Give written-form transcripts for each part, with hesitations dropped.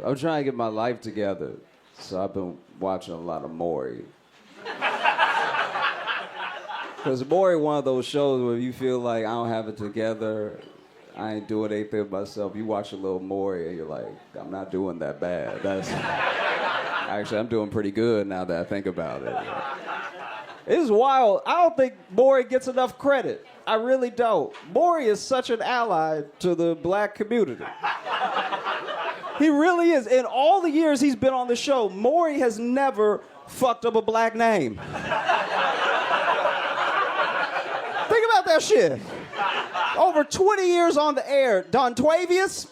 I'm trying to get my life together, so I've been watching a lot of Maury. Because Maury, one of those shows where you feel like I don't have it together, I ain't doing anything myself. You watch a little Maury and you're like, I'm not doing that bad. Actually, I'm doing pretty good now that I think about it. It's wild. I don't think Maury gets enough credit. I really don't. Maury is such an ally to the black community. He really is. In all the years he's been on the show, Maury has never fucked up a black name. Think about that shit. Over 20 years on the air, Dontwavius,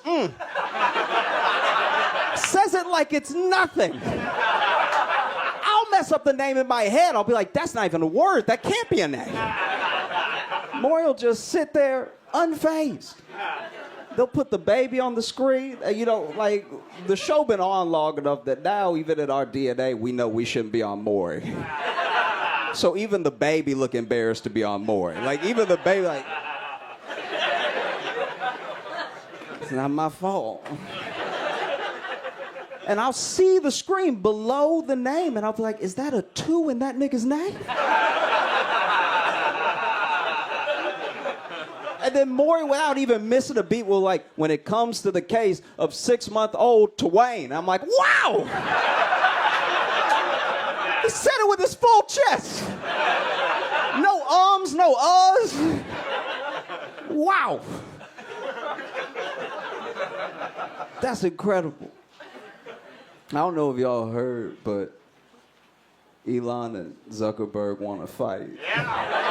says it like it's nothing. I'll mess up the name in my head. I'll be like, that's not even a word. That can't be a name. Maury will just sit there unfazed. They'll put the baby on the screen. You know, like, the show been on long enough that now, even in our DNA, we know we shouldn't be on Maury. So even the baby look embarrassed to be on Maury. Like, even the baby, like, it's not my fault. And I'll see the screen below the name, and I'll be like, is that a 2 in that nigga's name? And then Maury, without even missing a beat, will like, when it comes to the case of 6-month-old Twain, I'm like, wow! He said it with his full chest. No ums, no uhs. Wow. That's incredible. I don't know if y'all heard, but Elon and Zuckerberg want to fight. Yeah.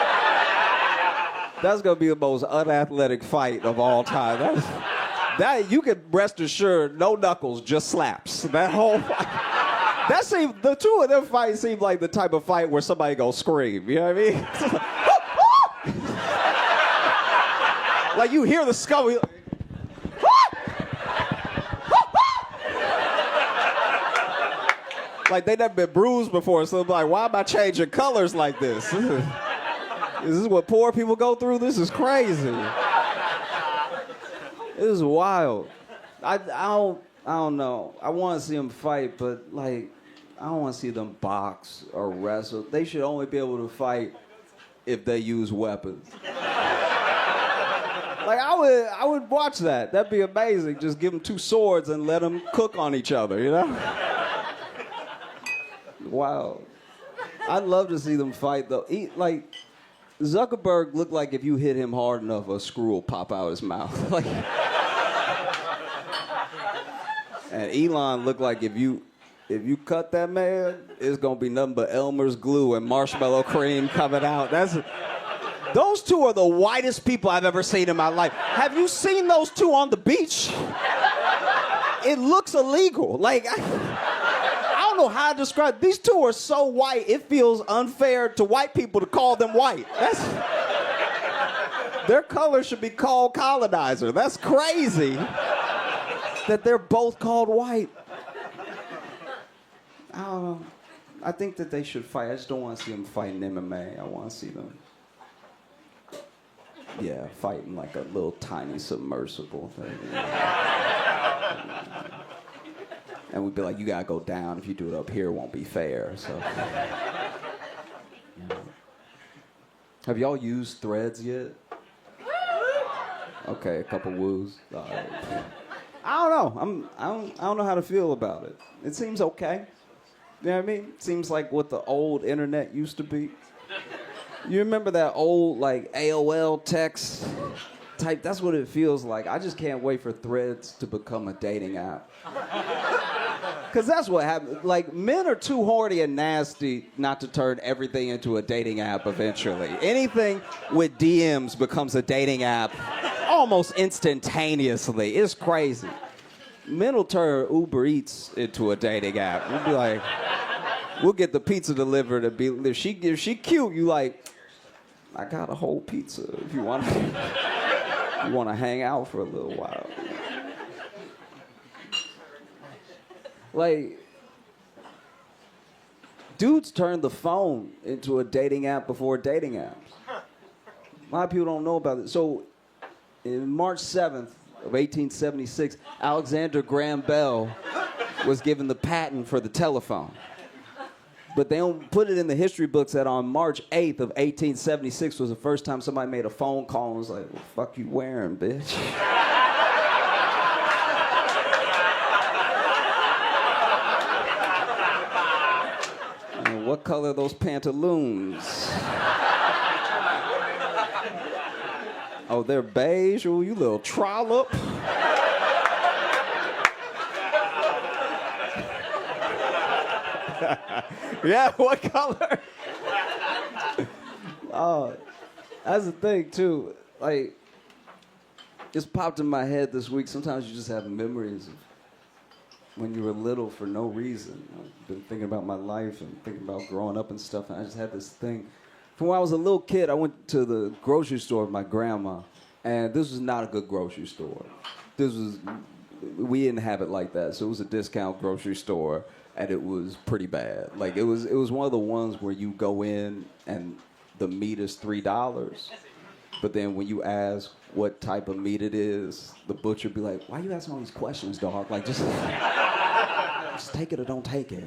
That's going to be the most unathletic fight of all time. That you can rest assured, no knuckles, just slaps. That whole fight. That seemed, the two of them fights seem like the type of fight where somebody gonna scream. You know what I mean? Like you hear the skull. Like they never been bruised before, so I'm like, why am I changing colors like this? Is this what poor people go through? This is crazy. This is wild. I don't know. I want to see them fight, but like, I don't want to see them box or wrestle. They should only be able to fight if they use weapons. Like I would watch that. That'd be amazing. Just give them 2 swords and let them cook on each other, you know? Wow. I'd love to see them fight though. Like Zuckerberg looked like if you hit him hard enough, a screw will pop out his mouth. Like, and Elon looked like if you cut that man, it's gonna be nothing but Elmer's glue and marshmallow cream coming out. Those two are the whitest people I've ever seen in my life. Have you seen those two on the beach? It looks illegal. Like, I don't know how to describe. These two are so white, it feels unfair to white people to call them white. Their color should be called colonizer. That's crazy that they're both called white. I don't know. I think that they should fight. I just don't want to see them fight in MMA. I want to see them, fighting like a little tiny submersible thing. And we'd be like, you gotta go down. If you do it up here, it won't be fair. So, Have y'all used Threads yet? Okay, a couple woos. All right. I don't know. I don't know how to feel about it. It seems okay. You know what I mean? It seems like what the old internet used to be. You remember that old like AOL text type? That's what it feels like. I just can't wait for Threads to become a dating app. Because that's what happens. Like, men are too horny and nasty not to turn everything into a dating app eventually. Anything with DMs becomes a dating app almost instantaneously. It's crazy. Men will turn Uber Eats into a dating app. We'll be like, we'll get the pizza delivered and be, if she cute, you like, I got a whole pizza if you want to hang out for a little while. Like, dudes turned the phone into a dating app before dating apps. A lot of people don't know about it. So, in March 7th of 1876, Alexander Graham Bell was given the patent for the telephone. But they don't put it in the history books that on March 8th of 1876 was the first time somebody made a phone call and was like, "What the fuck you wearing, bitch?" And what color are those pantaloons? Oh, they're beige? Oh, you little trollop. Yeah, what color? Oh, that's the thing, too. Like, it's popped in my head this week. Sometimes you just have memories of when you were little for no reason. I've been thinking about my life and thinking about growing up and stuff, and I just had this thing. From when I was a little kid, I went to the grocery store with my grandma, and this was not a good grocery store. We didn't have it like that, so it was a discount grocery store. And it was pretty bad. Like it was one of the ones where you go in and the meat is $3, but then when you ask what type of meat it is, the butcher be like, "Why are you asking all these questions, dog? Like just take it or don't take it."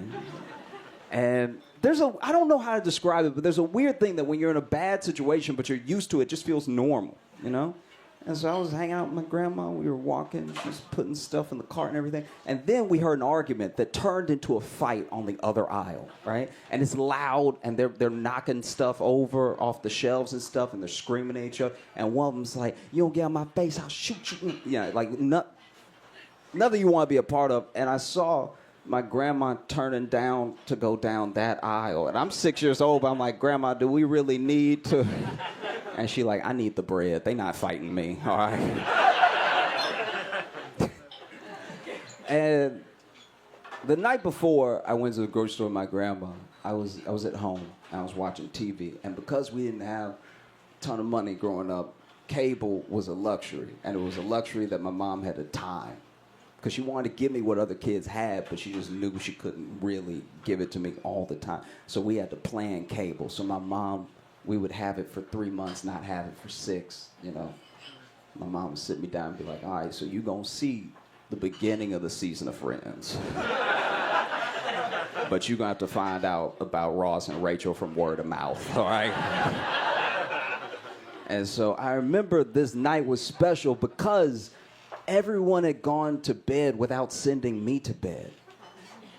And I don't know how to describe it, but there's a weird thing that when you're in a bad situation, but you're used to it, just feels normal, you know? And so I was hanging out with my grandma. We were walking. She was putting stuff in the cart and everything. And then we heard an argument that turned into a fight on the other aisle, right? And it's loud, and they're knocking stuff over off the shelves and stuff, and they're screaming at each other. And one of them's like, "You don't get out of my face, I'll shoot you." Yeah, like nothing you want to be a part of. And I saw my grandma turning down to go down that aisle. And I'm 6 years old, but I'm like, "Grandma, do we really need to?" And she like, "I need the bread. They not fighting me, all right?" And the night before I went to the grocery store with my grandma, I was at home and I was watching TV. And because we didn't have a ton of money growing up, cable was a luxury. And it was a luxury that my mom had at time. Because she wanted to give me what other kids had, but she just knew she couldn't really give it to me all the time. So we had to plan cable. So my mom, we would have it for 3 months, not have it for 6, you know. My mom would sit me down and be like, "All right, so you gonna see the beginning of the season of Friends. But you're gonna have to find out about Ross and Rachel from word of mouth, all right?" And so I remember this night was special because everyone had gone to bed without sending me to bed.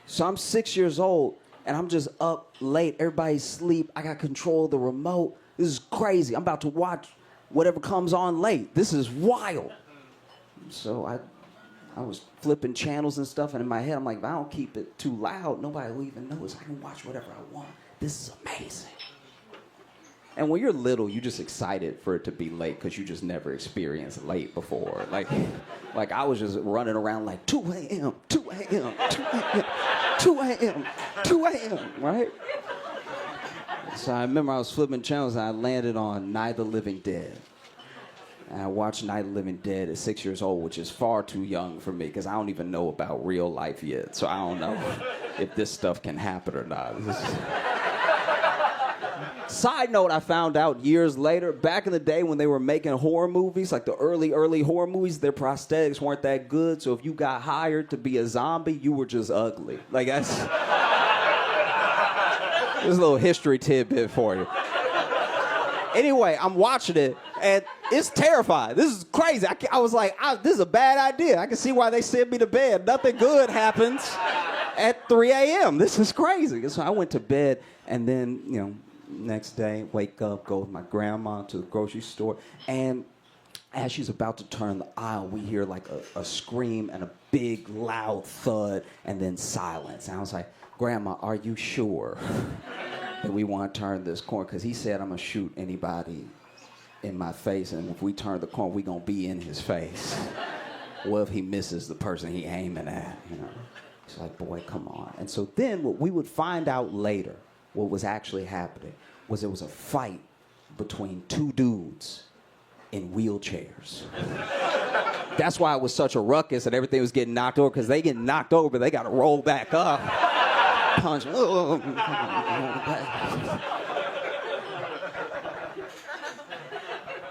So I'm 6 years old, and I'm just up late. Everybody's asleep. I got control of the remote. This is crazy. I'm about to watch whatever comes on late. This is wild. So I was flipping channels and stuff, and in my head, I'm like, if I don't keep it too loud, nobody will even notice. I can watch whatever I want. This is amazing. And when you're little, you're just excited for it to be late because you just never experienced late before. Like I was just running around like 2 a.m., 2 a.m., 2 a.m., 2 a.m., 2 a.m., right? So I remember I was flipping channels and I landed on Night of the Living Dead. And I watched Night of the Living Dead at 6 years old, which is far too young for me because I don't even know about real life yet. So I don't know if this stuff can happen or not. Side note, I found out years later, back in the day when they were making horror movies, like the early horror movies, their prosthetics weren't that good. So if you got hired to be a zombie, you were just ugly. Like that's... There's a little history tidbit for you. Anyway, I'm watching it, and it's terrifying. This is crazy. I was like, this is a bad idea. I can see why they sent me to bed. Nothing good happens at 3 a.m. This is crazy. So I went to bed, and then, you know, next day, wake up, go with my grandma to the grocery store, and as she's about to turn the aisle, we hear like a scream and a big, loud thud, and then silence. And I was like, "Grandma, are you sure that we want to turn this corner?" Because he said, "I'm going to shoot anybody in my face, and if we turn the corner, we're going to be in his face. What if he misses the person he aiming at?" You know? It's like, boy, come on. And so then what we would find out later, what was actually happening, was there was a fight between two dudes in wheelchairs. That's why it was such a ruckus and everything was getting knocked over, because they get knocked over, they got to roll back up. Punch.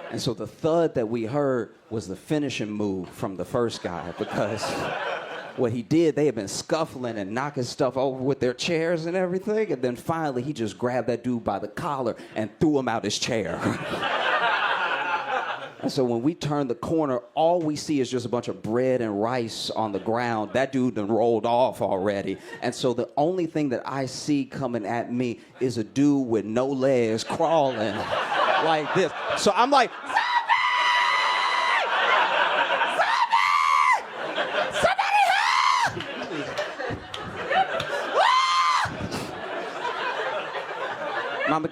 And so the thud that we heard was the finishing move from the first guy, because what he did, they had been scuffling and knocking stuff over with their chairs and everything. And then finally, he just grabbed that dude by the collar and threw him out his chair. And so when we turn the corner, all we see is just a bunch of bread and rice on the ground. That dude done rolled off already. And so the only thing that I see coming at me is a dude with no legs crawling like this. So I'm like,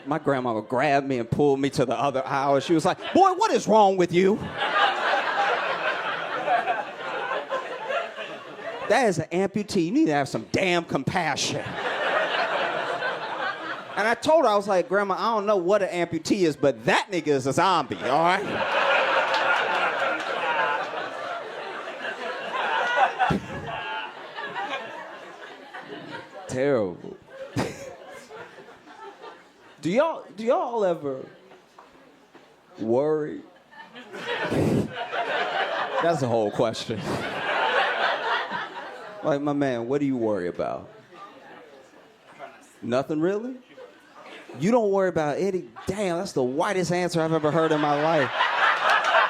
my grandma grabbed me and pulled me to the other aisle. She was like, boy, what is wrong with you? That is an amputee. You need to have some damn compassion. And I told her, I was like, Grandma, I don't know what an amputee is, but that nigga is a zombie, all right? Terrible. Do y'all ever worry? That's the whole question. Like, my man, what do you worry about? Nothing really? You don't worry about any... Damn, that's the whitest answer I've ever heard in my life.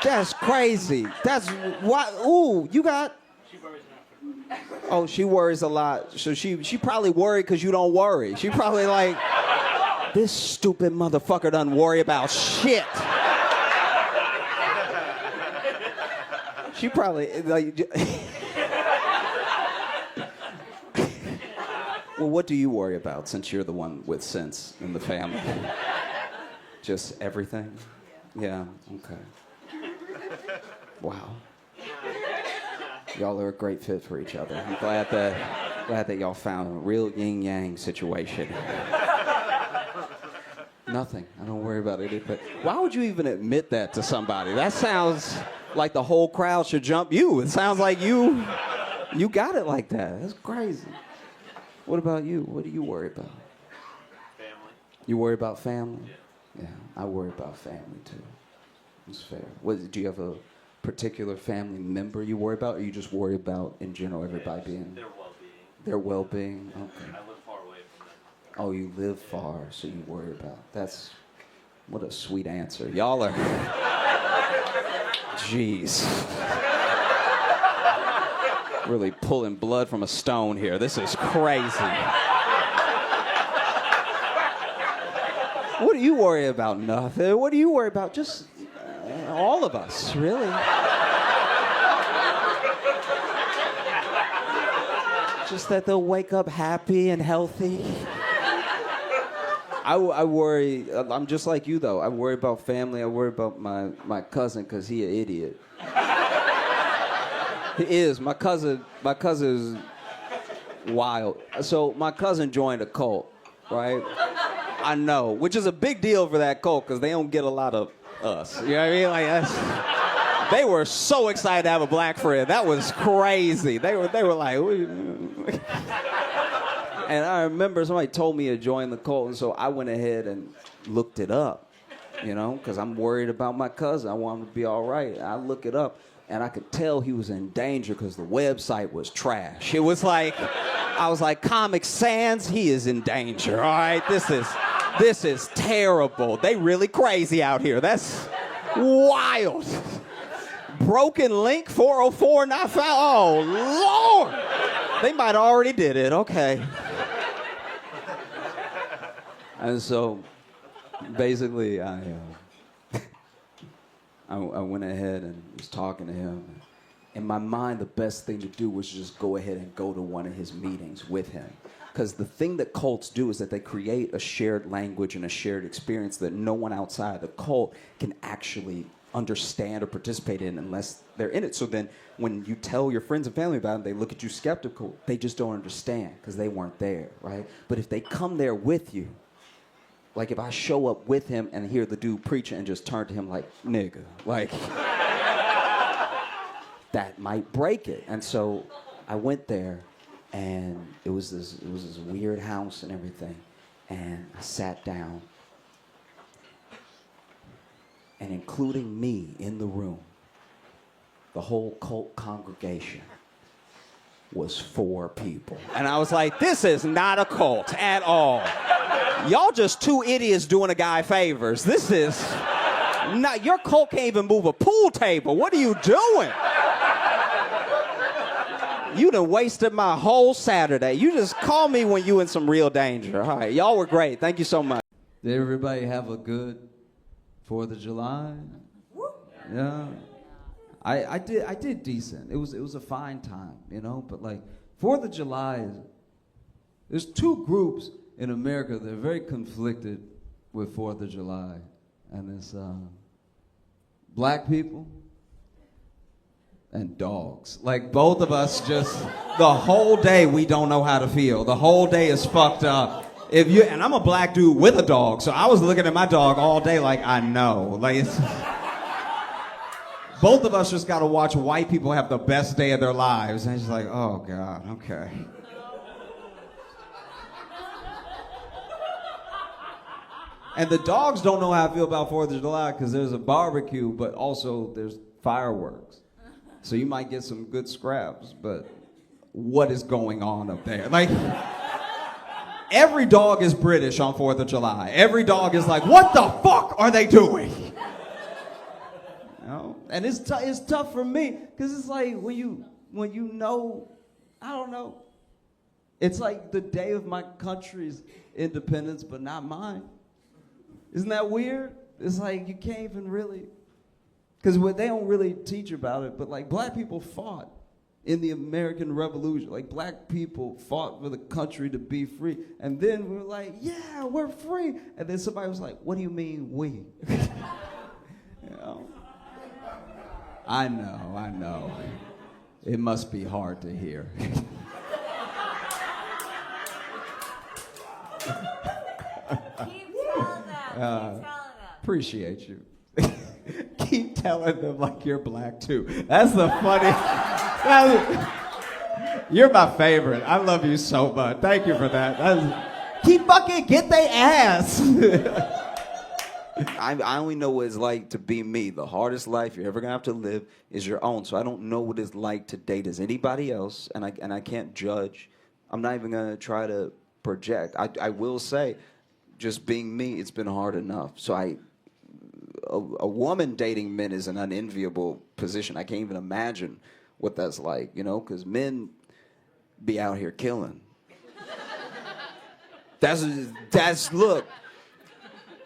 That's crazy. That's what... Ooh, you got... Oh, she worries a lot. So she probably worried because you don't worry. She probably like... This stupid motherfucker doesn't worry about shit. She probably like. Well, what do you worry about since you're the one with sense in the family? Just everything? Yeah, okay. Wow. Y'all are a great fit for each other. I'm glad that y'all found a real yin-yang situation. Nothing. I don't worry about anything. Why would you even admit that to somebody? That sounds like the whole crowd should jump you. It sounds like you got it like that. That's crazy. What about you? What do you worry about? Family. You worry about family? Yeah, I worry about family too. It's fair. Do you have a particular family member you worry about, or you just worry about in general everybody being... Their well-being. Their well-being? Okay. I live far away from them. Oh, you live far, so you worry about. That's what a sweet answer. Y'all are. Jeez. Really pulling blood from a stone here. This is crazy. What do you worry about? Nothing. What do you worry about? Just all of us, really. Just that they'll wake up happy and healthy. I worry, I'm just like you though. I worry about family. I worry about my cousin because he an idiot. He is. My cousin is wild. So my cousin joined a cult, right? I know, which is a big deal for that cult because they don't get a lot of us. You know what I mean? Like they were so excited to have a black friend. That was crazy. They were like... And I remember somebody told me to join the cult, and so I went ahead and looked it up, you know, because I'm worried about my cousin. I want him to be all right. I look it up, and I could tell he was in danger because the website was trash. It was like, I was like, Comic Sans, he is in danger, all right? This is terrible. They really crazy out here. That's wild. Broken link, 404 not found. Oh, Lord. They might already did it. Okay. And so, basically, I went ahead and was talking to him. In my mind, the best thing to do was just go ahead and go to one of his meetings with him. Because the thing that cults do is that they create a shared language and a shared experience that no one outside the cult can actually understand or participate in unless they're in it. So then when you tell your friends and family about it, they look at you skeptical. They just don't understand because they weren't there, right? But if they come there with you, like if I show up with him and hear the dude preaching and just turn to him like, nigga, like, that might break it. And so I went there, and it was this weird house and everything. And I sat down, and including me in the room, the whole cult congregation was 4 people. And I was like, this is not a cult at all. Y'all just 2 idiots doing a guy favors. This is not, your cult can't even move a pool table. What are you doing? You done wasted my whole Saturday. You just call me when you in some real danger. All right, y'all were great. Thank you so much. Did everybody have a good 4th of July? Yeah. I did decent. It was a fine time, you know, but like 4th of July there's 2 groups in America that are very conflicted with 4th of July. And it's black people and dogs. Like both of us just the whole day we don't know how to feel. The whole day is fucked up. And I'm a black dude with a dog, so I was looking at my dog all day like I know. Like it's both of us just got to watch white people have the best day of their lives. And it's just like, oh, God, okay. And the dogs don't know how I feel about 4th of July because there's a barbecue, but also there's fireworks. So you might get some good scraps, but what is going on up there? Like, every dog is British on 4th of July. Every dog is like, what the fuck are they doing? And it's tough for me because it's like when you know, I don't know. It's like the day of my country's independence, but not mine. Isn't that weird? It's like you can't even really, because they don't really teach about it, but like black people fought in the American Revolution. Like black people fought for the country to be free. And then we were like, yeah, we're free. And then somebody was like, what do you mean we? You know? I know. It must be hard to hear. Keep telling them. Appreciate you. Keep telling them like you're black too. That's the funny. You're my favorite. I love you so much. Thank you for that. Keep fucking get they ass. I only know what it's like to be me. The hardest life you're ever gonna have to live is your own. So I don't know what it's like to date as anybody else, and I can't judge. I'm not even gonna try to project. I will say, just being me, it's been hard enough. So a woman dating men is an unenviable position. I can't even imagine what that's like, you know, because men be out here killing. That's look.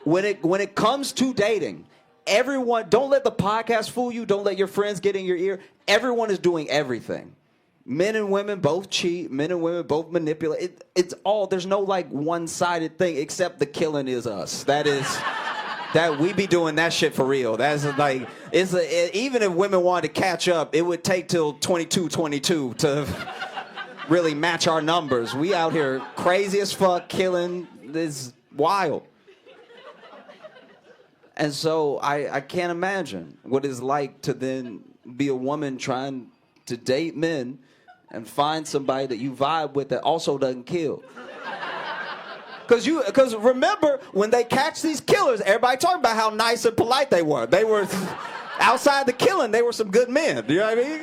When it comes to dating, everyone, don't let the podcast fool you. Don't let your friends get in your ear. Everyone is doing everything. Men and women both cheat. Men and women both manipulate. It's all, there's no like one-sided thing except the killing is us. That we be doing that shit for real. That's like, even if women wanted to catch up, it would take till 22 to really match our numbers. We out here crazy as fuck, killing. This wild. And so I can't imagine what it's like to then be a woman trying to date men and find somebody that you vibe with that also doesn't kill. Because remember, when they catch these killers, everybody talking about how nice and polite they were. They were, outside the killing, they were some good men. You know what I mean?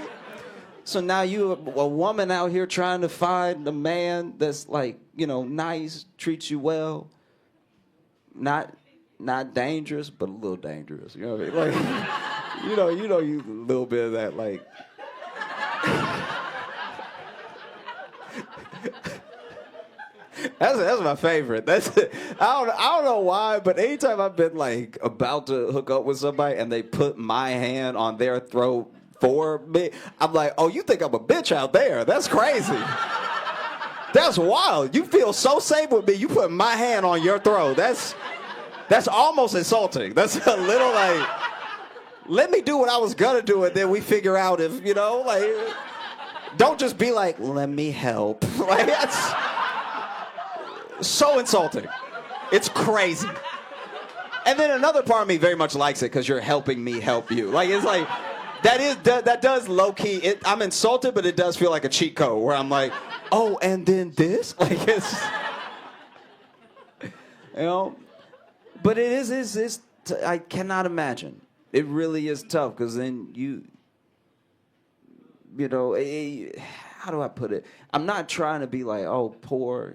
So now you, a woman out here trying to find a man that's like, you know, nice, treats you well, not dangerous, but a little dangerous. You know what I mean? Like, you a little bit of that, like. That's my favorite. I don't know why, but anytime I've been like about to hook up with somebody and they put my hand on their throat for me, I'm like, oh, you think I'm a bitch out there? That's crazy. That's wild. You feel so safe with me. You put my hand on your throat. That's almost insulting. That's a little like, let me do what I was gonna do and then we figure out if, you know, like, don't just be like, let me help. Like, that's so insulting. It's crazy. And then another part of me very much likes it because you're helping me help you. Like, it's like, that does low-key, I'm insulted, but it does feel like a cheat code where I'm like, oh, and then this? Like, it's, you know, but it is I cannot imagine. It really is tough because then you know, how do I put it? I'm not trying to be like, oh, poor,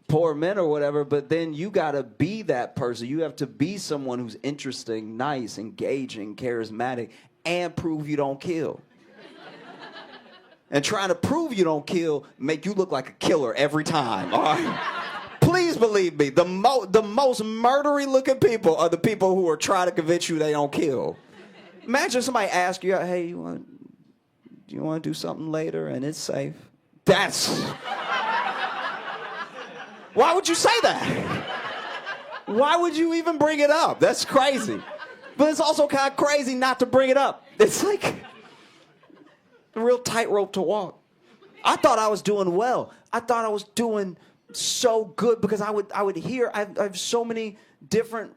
poor men or whatever, but then you got to be that person. You have to be someone who's interesting, nice, engaging, charismatic, and prove you don't kill. And trying to prove you don't kill make you look like a killer every time, all right? Please believe me, the most murdery looking people are the people who are trying to convince you they don't kill. Imagine somebody ask you, hey, do you want to do something later and it's safe? Why would you say that? Why would you even bring it up? That's crazy. But it's also kind of crazy not to bring it up. It's like a real tightrope to walk. I thought I was doing well. I thought I was doing so good because I would hear, I have so many different,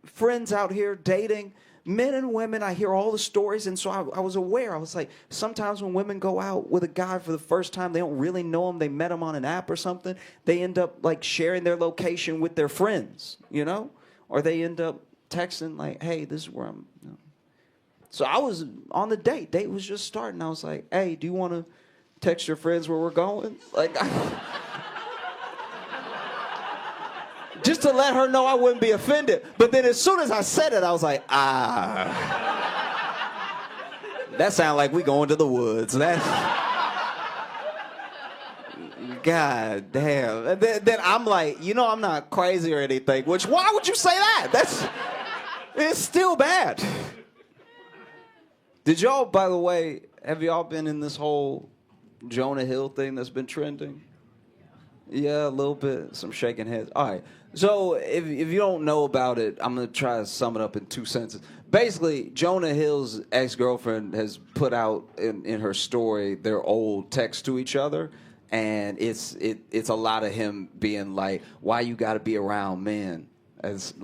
friends out here dating, men and women. I hear all the stories, and so I was aware. I was like, sometimes when women go out with a guy for the first time, they don't really know him. They met him on an app or something. They end up like sharing their location with their friends, or they end up texting like, hey, this is where I'm. So I was on the date. Date was just starting. I was like, hey, do you want to text your friends where we're going? Like, just to let her know I wouldn't be offended. But then as soon as I said it, I was like, that sounds like we going to the woods. God damn. Then I'm like, I'm not crazy or anything. Which, why would you say that? It's still bad. Did y'all, by the way, have y'all been in this whole Jonah Hill thing that's been trending? Yeah, a little bit. Some shaking heads. All right. So if you don't know about it, I'm going to try to sum it up in 2 sentences. Basically, Jonah Hill's ex-girlfriend has put out in her story their old texts to each other. And it's a lot of him being like, why you got to be around men? It's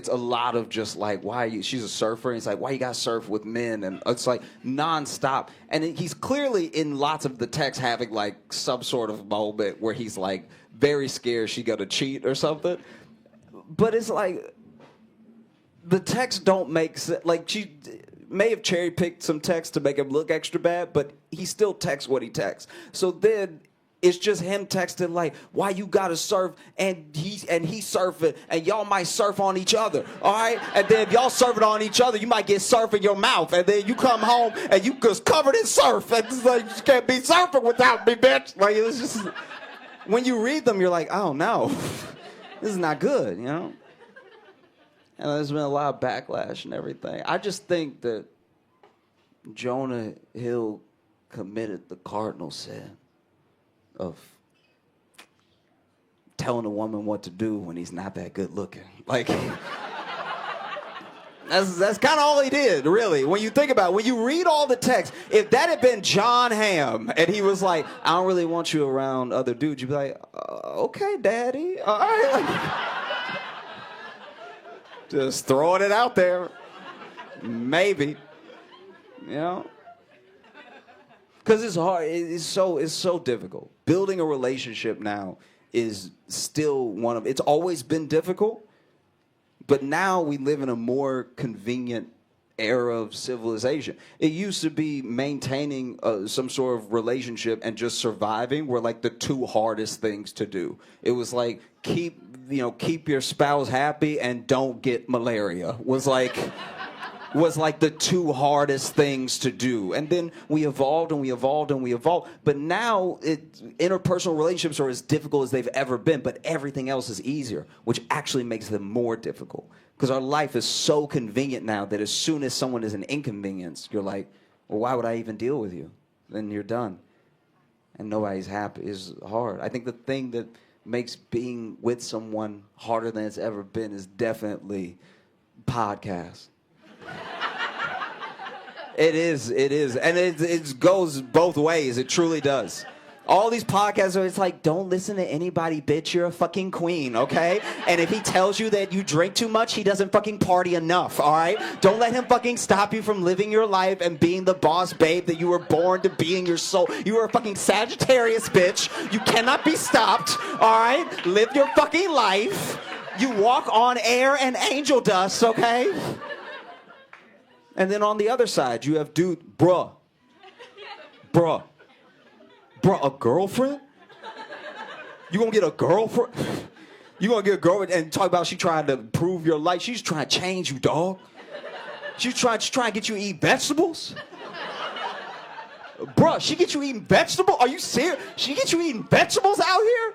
a lot of just like, she's a surfer, and it's like, why you got to surf with men? And it's like nonstop. And he's clearly in lots of the texts having like some sort of moment where he's like very scared she gonna cheat or something. But it's like, the texts don't make sense. Like, she may have cherry picked some text to make him look extra bad, but he still texts what he texts. So then it's just him texting like, why you gotta surf, and he surfing, and y'all might surf on each other, all right? And then if y'all surfing on each other, you might get surf in your mouth, and then you come home and you just covered in surf, and it's like, you can't be surfing without me, bitch. Like, it was just, when you read them, you're like, oh no, this is not good, And there's been a lot of backlash and everything. I just think that Jonah Hill committed the cardinal sin of telling a woman what to do when he's not that good looking. Like, that's kind of all he did, really. When you think about it, when you read all the text, if that had been John Hamm and he was like, I don't really want you around other dudes, you'd be like, okay, daddy, all right. Just throwing it out there. Maybe, Because it's hard. It's so difficult. Building a relationship now is still it's always been difficult, but now we live in a more convenient era of civilization. It used to be maintaining some sort of relationship and just surviving were like the two hardest things to do. It was like keep your spouse happy and don't get malaria was like the two hardest things to do. And then we evolved and we evolved and we evolved. But now interpersonal relationships are as difficult as they've ever been, but everything else is easier, which actually makes them more difficult. Because our life is so convenient now that as soon as someone is an inconvenience, you're like, well, why would I even deal with you? Then you're done. And nobody's happy. It's hard. I think the thing that makes being with someone harder than it's ever been is definitely podcasts. It is. And it goes both ways. It truly does. All these podcasts are, it's like, don't listen to anybody, bitch. You're a fucking queen, okay? And if he tells you that you drink too much, he doesn't fucking party enough, all right? Don't let him fucking stop you from living your life and being the boss babe that you were born to be in your soul. You are a fucking Sagittarius, bitch. You cannot be stopped, all right? Live your fucking life. You walk on air and angel dust, okay? And then on the other side, you have dude, bruh. Bro, a girlfriend? You gonna get a girlfriend? You gonna get a girlfriend and talk about she trying to improve your life? She's trying to change you, dog. She's trying to get you to eat vegetables? Bruh, she get you eating vegetables? Are you serious? She get you eating vegetables out here?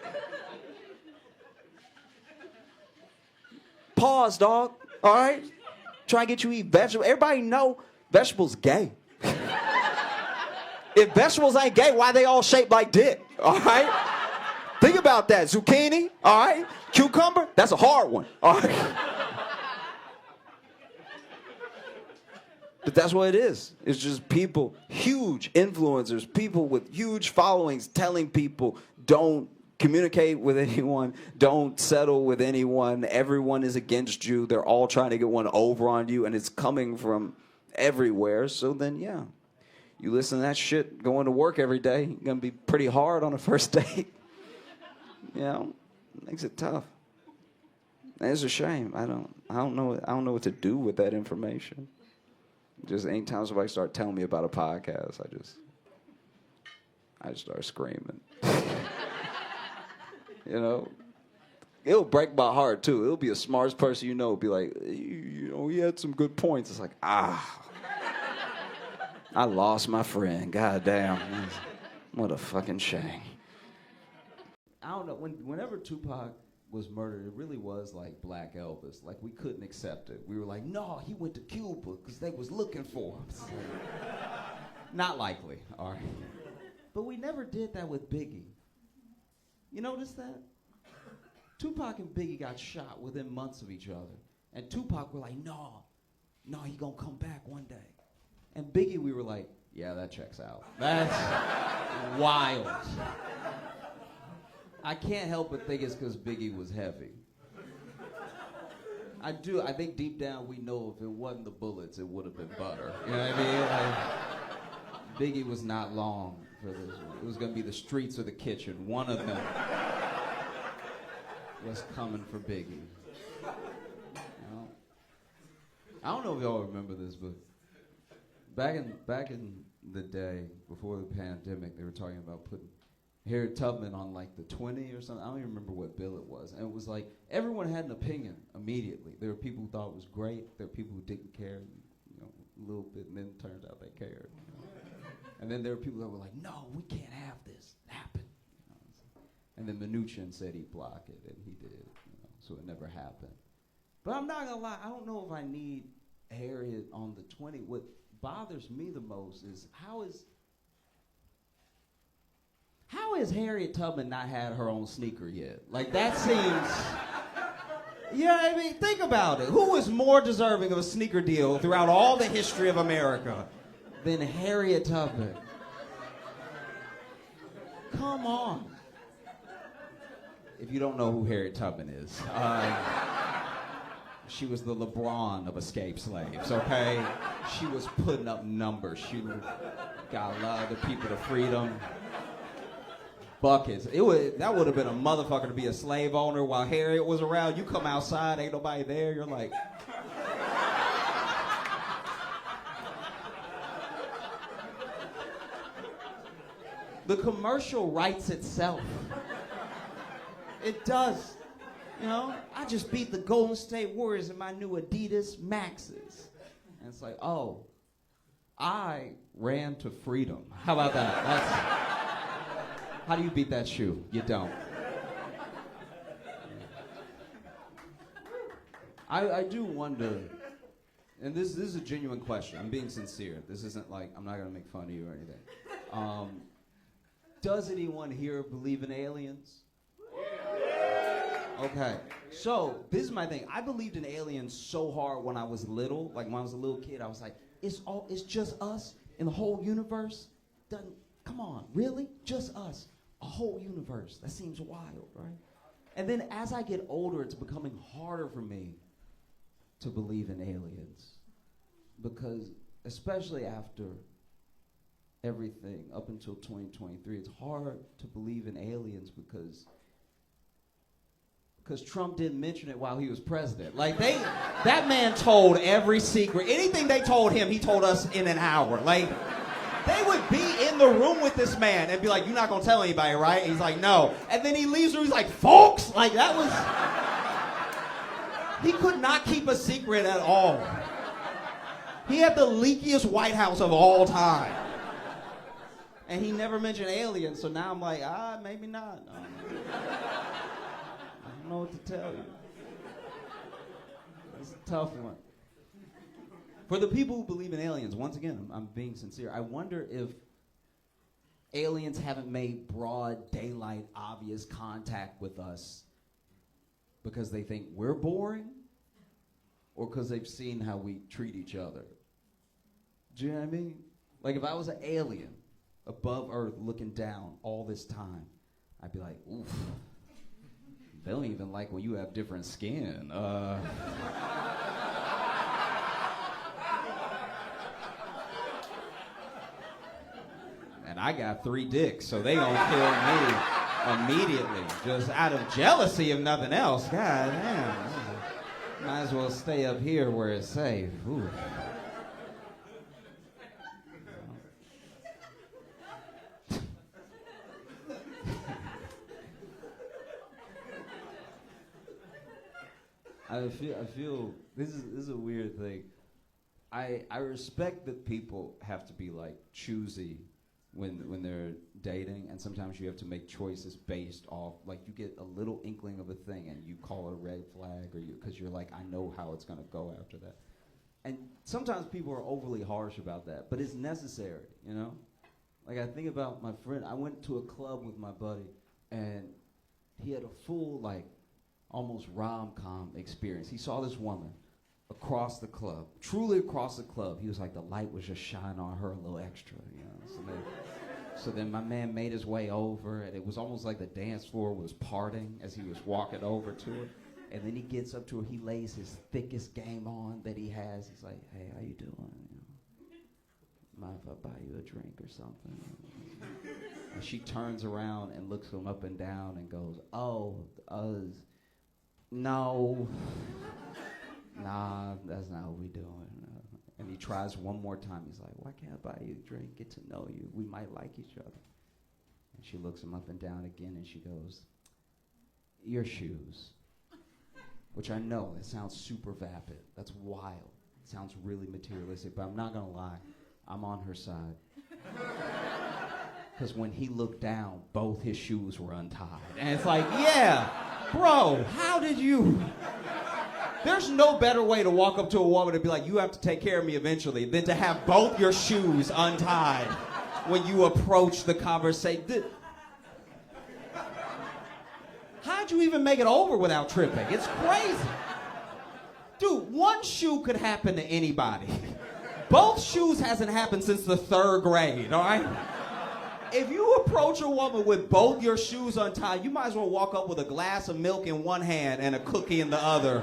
Pause, dog. All right? Try to get you to eat vegetables. Everybody know vegetables gay. If vegetables ain't gay, why they all shaped like dick? All right? Think about that. Zucchini, all right? Cucumber, that's a hard one. All right? But that's what it is. It's just people, huge influencers, people with huge followings telling people don't communicate with anyone, don't settle with anyone, everyone is against you, they're all trying to get one over on you, and it's coming from everywhere. So then, yeah, you listen to that shit going to work every day, you're going to be pretty hard on a first date. You know, makes it tough. And it's a shame. I don't know what to do with that information. Just anytime somebody start telling me about a podcast, I just start screaming. You know, it'll break my heart too. It'll be the smartest person you know, be like, you know, he had some good points. It's like, I lost my friend. God damn, what a fucking shame. I don't know. Whenever Tupac was murdered, it really was like Black Elvis. Like, we couldn't accept it. We were like, no, he went to Cuba because they was looking for him. Not likely, all right? But we never did that with Biggie. You notice that? Tupac and Biggie got shot within months of each other. And Tupac were like, no, he gonna come back one day. And Biggie, we were like, yeah, that checks out. That's wild. I can't help but think it's because Biggie was heavy. I think deep down we know if it wasn't the bullets, it would have been butter. You know what I mean? Like, Biggie was not long for this. It was going to be the streets or the kitchen. One of them was coming for Biggie. You know? I don't know if y'all remember this, but back in the day, before the pandemic, they were talking about putting Harriet Tubman on like the 20 or something. I don't even remember what bill it was. And it was like everyone had an opinion immediately. There were people who thought it was great. There were people who didn't care, you know, a little bit, and then it turns out they cared. You know? And then there were people that were like, no, we can't have this happen. You know? And then Mnuchin said he'd block it, and he did. You know? So it never happened. But I'm not gonna lie, I don't know if I need Harriet on the 20. What bothers me the most is how has Harriet Tubman not had her own sneaker yet? Like, that seems... You know what I mean? Think about it. Who is more deserving of a sneaker deal throughout all the history of America than Harriet Tubman? Come on. If you don't know who Harriet Tubman is, she was the LeBron of escaped slaves, okay? She was putting up numbers. She got a lot of the people to freedom. Buckets. That would have been a motherfucker to be a slave owner while Harriet was around. You come outside, ain't nobody there. You're like... The commercial writes itself. It does. You know, I just beat the Golden State Warriors in my new Adidas Maxes. And it's like, oh, I ran to freedom. How about that? How do you beat that shoe? You don't. I do wonder, and this is a genuine question. I'm being sincere. This isn't like, I'm not going to make fun of you or anything. Does anyone here believe in aliens? Okay, so this is my thing. I believed in aliens so hard when I was little. Like when I was a little kid, I was like, it's just us in the whole universe? Come on, really? Just us? A whole universe? That seems wild, right? And then as I get older, it's becoming harder for me to believe in aliens. Because especially after everything up until 2023, it's hard to believe in aliens because Trump didn't mention it while he was president. Like, that man told every secret. Anything they told him, he told us in an hour. Like, they would be in in the room with this man and be like, "You're not gonna tell anybody, right?" And he's like, "No." And then he leaves the room. He's like, "Folks," like that was. He could not keep a secret at all. He had the leakiest White House of all time. And he never mentioned aliens, so now I'm like, maybe not. I don't know what to tell you. It's a tough one. For the people who believe in aliens, once again, I'm being sincere. I wonder if aliens haven't made broad daylight obvious contact with us because they think we're boring or because they've seen how we treat each other. Do you know what I mean? Like if I was an alien above Earth looking down all this time, I'd be like, oof, they don't even like when you have different skin. And I got 3 dicks, so they gonna kill me immediately, just out of jealousy if nothing else. God damn. Might as well stay up here where it's safe. Ooh. I feel this is a weird thing. I respect that people have to be like choosy when they're dating, and sometimes you have to make choices based off, like you get a little inkling of a thing and you call it a red flag, or because you're like, I know how it's gonna go after that. And sometimes people are overly harsh about that, but it's necessary, you know? Like I think about my friend, I went to a club with my buddy, and he had a full like almost rom-com experience. He saw this woman across the club, truly across the club. He was like, the light was just shining on her a little extra, you know? So then my man made his way over, and it was almost like the dance floor was parting as he was walking over to her. And then he gets up to her, he lays his thickest game on that he has. He's like, hey, how you doing? You know, mind if I buy you a drink or something? And she turns around and looks him up and down and goes, no. Nah, that's not what we doing. And he tries one more time. He's like, why can't I buy you a drink? Get to know you. We might like each other. And she looks him up and down again, and she goes, your shoes. Which I know, that sounds super vapid. That's wild. It sounds really materialistic, but I'm not going to lie. I'm on her side. Because when he looked down, both his shoes were untied. And it's like, yeah, bro, how did you... There's no better way to walk up to a woman and be like, you have to take care of me eventually, than to have both your shoes untied when you approach the conversation. How'd you even make it over without tripping? It's crazy. Dude, one shoe could happen to anybody. Both shoes hasn't happened since the 3rd grade, all right? If you approach a woman with both your shoes untied, you might as well walk up with a glass of milk in one hand and a cookie in the other.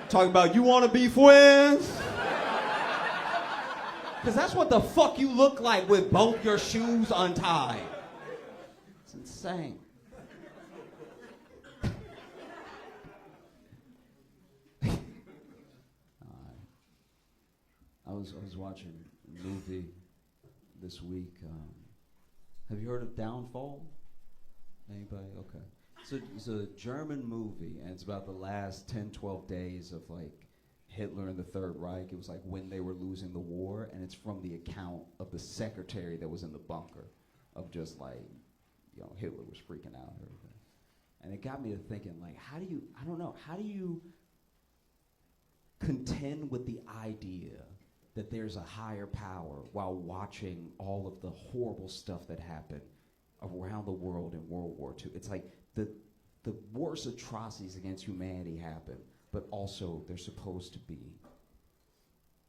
Talking about, you want to be friends? Because that's what the fuck you look like with both your shoes untied. It's insane. I was watching a movie this week. Have you heard of Downfall? Anybody? Okay. It's a German movie, and it's about the last 10, 12 days of like Hitler and the Third Reich. It was like when they were losing the war, and it's from the account of the secretary that was in the bunker of just like, you know, Hitler was freaking out and everything. And it got me to thinking, like, how do you contend with the idea that there's a higher power while watching all of the horrible stuff that happened around the world in World War II? It's like the worst atrocities against humanity happen, but also there's supposed to be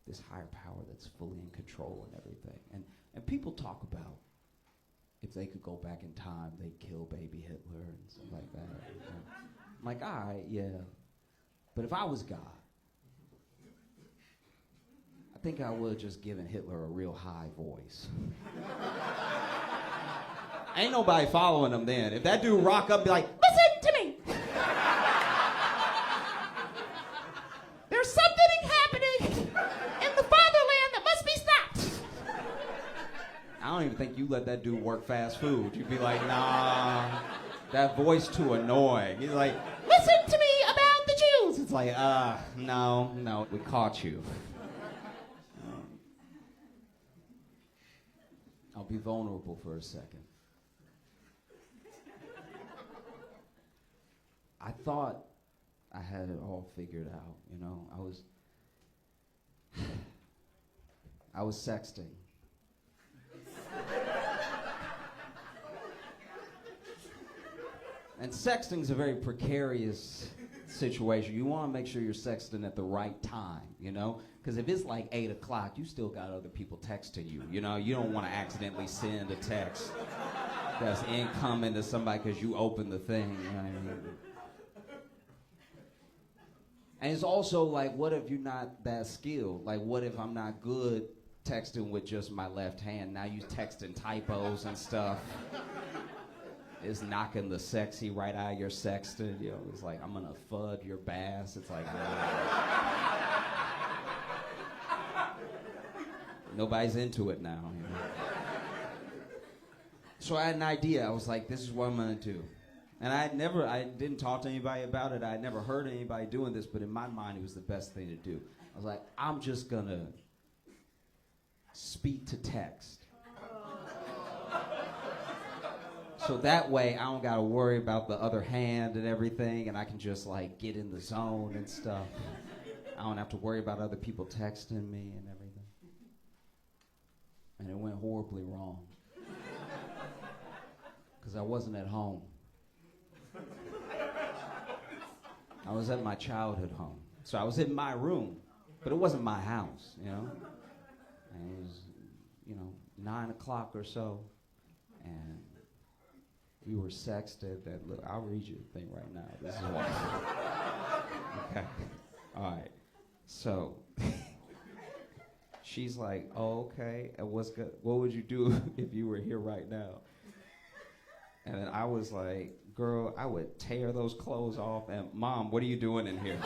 this higher power that's fully in control and everything. And people talk about if they could go back in time, they'd kill baby Hitler and stuff like that. I'm like, all right, yeah. But if I was God, I think I would have just given Hitler a real high voice. Ain't nobody following him then. If that dude rock up and be like, listen to me. There's something happening in the fatherland that must be stopped. I don't even think you let that dude work fast food. You'd be like, nah, that voice too annoying. He's like, listen to me about the Jews. It's like, no, we caught you. I'll be vulnerable for a second. I thought I had it all figured out, you know. I was sexting. And sexting's a very precarious situation. You want to make sure you're sexting at the right time, you know? Because if it's like 8 o'clock, you still got other people texting you, you know? You don't want to accidentally send a text that's incoming to somebody because you opened the thing, you know what I mean? And it's also like, what if you're not that skilled? Like, what if I'm not good texting with just my left hand? Now you texting typos and stuff. It's knocking the sexy right out of your sexting. You know, it's like, I'm gonna fud your bass. It's like, nobody's into it now. You know? So I had an idea. I was like, this is what I'm gonna do. And I didn't talk to anybody about it. I had never heard anybody doing this, but in my mind, it was the best thing to do. I was like, I'm just gonna speak to text. So that way, I don't gotta worry about the other hand and everything, and I can just like get in the zone and stuff. I don't have to worry about other people texting me and everything. And it went horribly wrong. Because I wasn't at home. I was at my childhood home. So I was in my room, but it wasn't my house, you know? And it was, 9 o'clock or so, and we were sexted. Look, I'll read you the thing right now. This is what. Okay. All right. So she's like, "Oh, okay. And what's good? What would you do if you were here right now?" And then I was like, "Girl, I would tear those clothes off. And Mom, what are you doing in here?"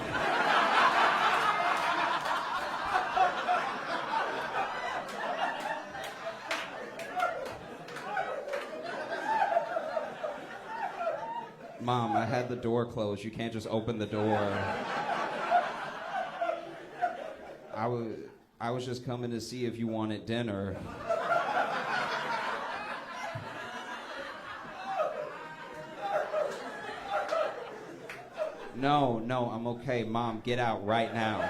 Mom, I had the door closed. You can't just open the door. I was just coming to see if you wanted dinner. No, I'm okay. Mom, get out right now.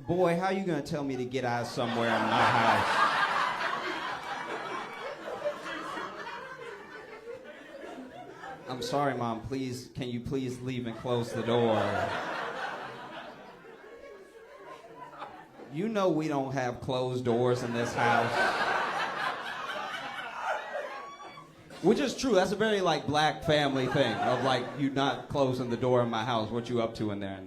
Boy, how you gonna tell me to get out somewhere in my house? I'm sorry, Mom. Please, can you please leave and close the door? You know we don't have closed doors in this house. Which is true. That's a very, black family thing of, you not closing the door in my house. What you up to in there?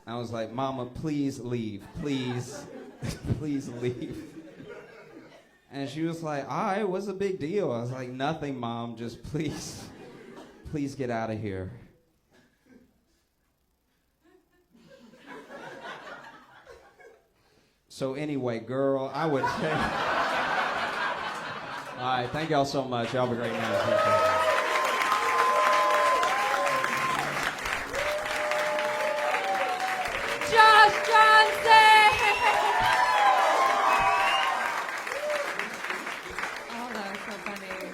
I was like, Mama, please leave. Please. Please leave. And she was like, all right, what's the big deal? I was like, nothing, Mom. Just please get out of here. So anyway, girl, I would say... All right, thank y'all so much. Y'all have a great night. Josh Johnson!